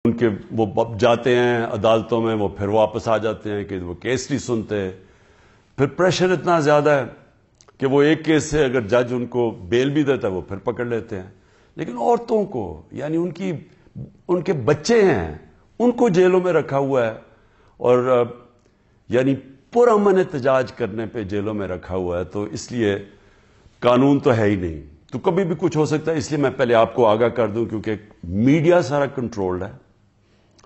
ان کے وہ جاتے ہیں عدالتوں میں، وہ پھر واپس آ جاتے ہیں کہ وہ کیس نہیں سنتے. پھر پریشر اتنا زیادہ ہے کہ وہ ایک کیس سے اگر جج ان کو بیل بھی دیتا ہے وہ پھر پکڑ لیتے ہیں. لیکن عورتوں کو، یعنی ان کے بچے ہیں، ان کو جیلوں میں رکھا ہوا ہے، اور یعنی پرامن احتجاج کرنے پہ جیلوں میں رکھا ہوا ہے. تو اس لیے قانون تو ہے ہی نہیں، تو کبھی بھی کچھ ہو سکتا ہے. اس لیے میں پہلے آپ کو آگاہ کر دوں، کیونکہ میڈیا سارا کنٹرولڈ ہے.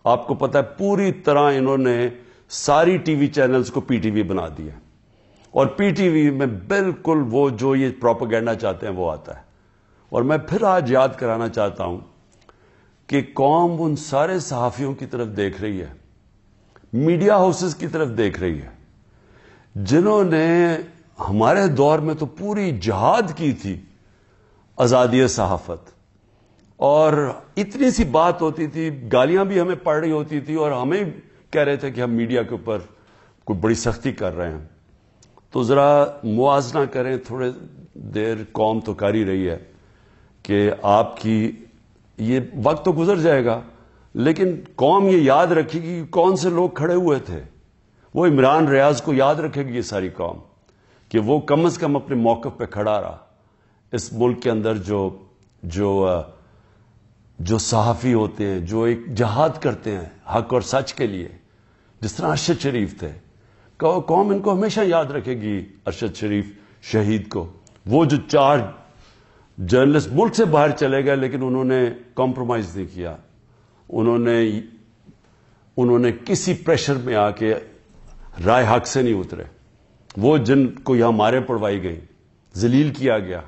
آپ کو پتا ہے پوری طرح انہوں نے ساری ٹی وی چینلز کو پی ٹی وی بنا دیا، اور پی ٹی وی میں بالکل وہ جو یہ پروپیگنڈا چاہتے ہیں وہ آتا ہے. اور میں پھر آج یاد کرانا چاہتا ہوں کہ قوم ان سارے صحافیوں کی طرف دیکھ رہی ہے، میڈیا ہاؤسز کی طرف دیکھ رہی ہے، جنہوں نے ہمارے دور میں تو پوری جہاد کی تھی آزادی صحافت، اور اتنی سی بات ہوتی تھی، گالیاں بھی ہمیں پڑ رہی ہوتی تھی، اور ہمیں کہہ رہے تھے کہ ہم میڈیا کے اوپر کوئی بڑی سختی کر رہے ہیں. تو ذرا موازنہ کریں، تھوڑے دیر قوم تو کر ہی رہی ہے کہ آپ کی یہ وقت تو گزر جائے گا، لیکن قوم یہ یاد رکھے گی کہ کون سے لوگ کھڑے ہوئے تھے. وہ عمران ریاض کو یاد رکھے گی یہ ساری قوم، کہ وہ کم از کم اپنے موقف پہ کھڑا رہا. اس ملک کے اندر جو صحافی ہوتے ہیں، جو ایک جہاد کرتے ہیں حق اور سچ کے لیے، جس طرح ارشد شریف تھے، قوم ان کو ہمیشہ یاد رکھے گی. ارشد شریف شہید کو، وہ جو 4 جرنلسٹ ملک سے باہر چلے گئے لیکن انہوں نے کمپرومائز نہیں کیا، انہوں نے کسی پریشر میں آ کے رائے حق سے نہیں اترے. وہ جن کو یہاں مارے پڑوائی گئی، ذلیل کیا گیا،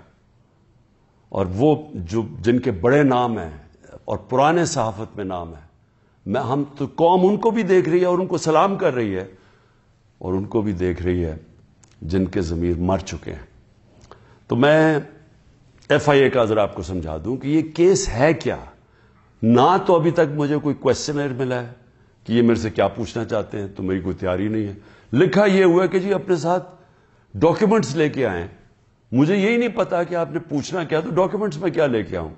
اور وہ جن کے بڑے نام ہیں اور پرانے صحافت میں نام ہے، ہم تو قوم ان کو بھی دیکھ رہی ہے اور ان کو سلام کر رہی ہے، اور ان کو بھی دیکھ رہی ہے جن کے ضمیر مر چکے ہیں. تو میں ایف آئی اے کا ذرا آپ کو سمجھا دوں کہ یہ کیس ہے کیا. نہ تو ابھی تک مجھے کوئی کویسچنر ملا ہے کہ یہ میرے سے کیا پوچھنا چاہتے ہیں، تو میری کوئی تیاری نہیں ہے. لکھا یہ ہوا ہے کہ جی اپنے ساتھ ڈاکیومنٹس لے کے آئیں. مجھے یہی نہیں پتا کہ آپ نے پوچھنا کیا، تو ڈاکیومنٹس میں کیا لے کے آؤں.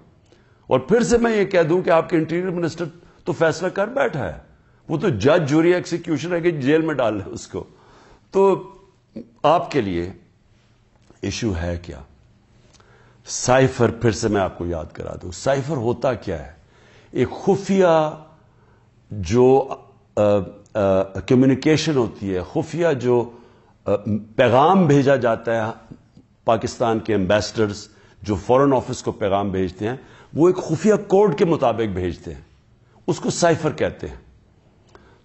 اور پھر سے میں یہ کہہ دوں کہ آپ کے انٹیریئر منسٹر تو فیصلہ کر بیٹھا ہے، وہ تو جج جوری ایکسیکیوشن ہے کہ جیل میں ڈال لیں اس کو. تو آپ کے لیے ایشو ہے کیا؟ سائفر، پھر سے میں آپ کو یاد کرا دوں، سائفر ہوتا کیا ہے؟ ایک خفیہ جو کمیونیکیشن ہوتی ہے، خفیہ جو پیغام بھیجا جاتا ہے. پاکستان کے ایمبیسڈرز جو فورن آفس کو پیغام بھیجتے ہیں، وہ ایک خفیہ کوڈ کے مطابق بھیجتے ہیں، اس کو سائفر کہتے ہیں.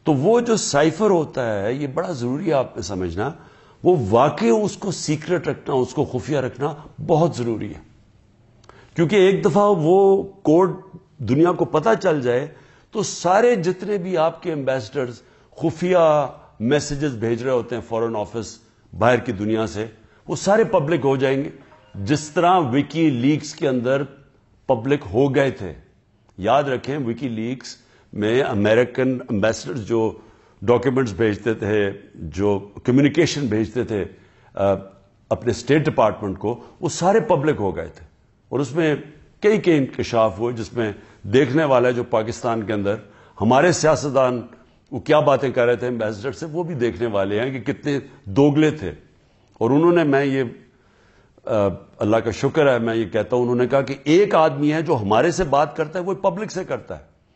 تو وہ جو سائفر ہوتا ہے، یہ بڑا ضروری ہے آپ نے سمجھنا، وہ واقعی اس کو سیکرٹ رکھنا، اس کو خفیہ رکھنا بہت ضروری ہے. کیونکہ ایک دفعہ وہ کوڈ دنیا کو پتہ چل جائے تو سارے جتنے بھی آپ کے ایمبیسڈرز خفیہ میسیجز بھیج رہے ہوتے ہیں فورن آفس باہر کی دنیا سے، وہ سارے پبلک ہو جائیں گے، جس طرح وکی لیکس کے اندر پبلک ہو گئے تھے. یاد رکھیں وکی لیکس میں امریکن ایمبیسڈرز جو ڈاکیومنٹس بھیجتے تھے، جو کمیونیکیشن بھیجتے تھے اپنے اسٹیٹ ڈپارٹمنٹ کو، وہ سارے پبلک ہو گئے تھے. اور اس میں کئی انکشاف ہوئے، جس میں دیکھنے والا جو پاکستان کے اندر ہمارے سیاستدان وہ کیا باتیں کر رہے تھے ایمبیسڈر سے، وہ بھی دیکھنے والے ہیں کہ کتنے دوگلے تھے. اور انہوں نے، میں یہ اللہ کا شکر ہے میں یہ کہتا ہوں، انہوں نے کہا کہ ایک آدمی ہے جو ہمارے سے بات کرتا ہے وہ پبلک سے کرتا ہے.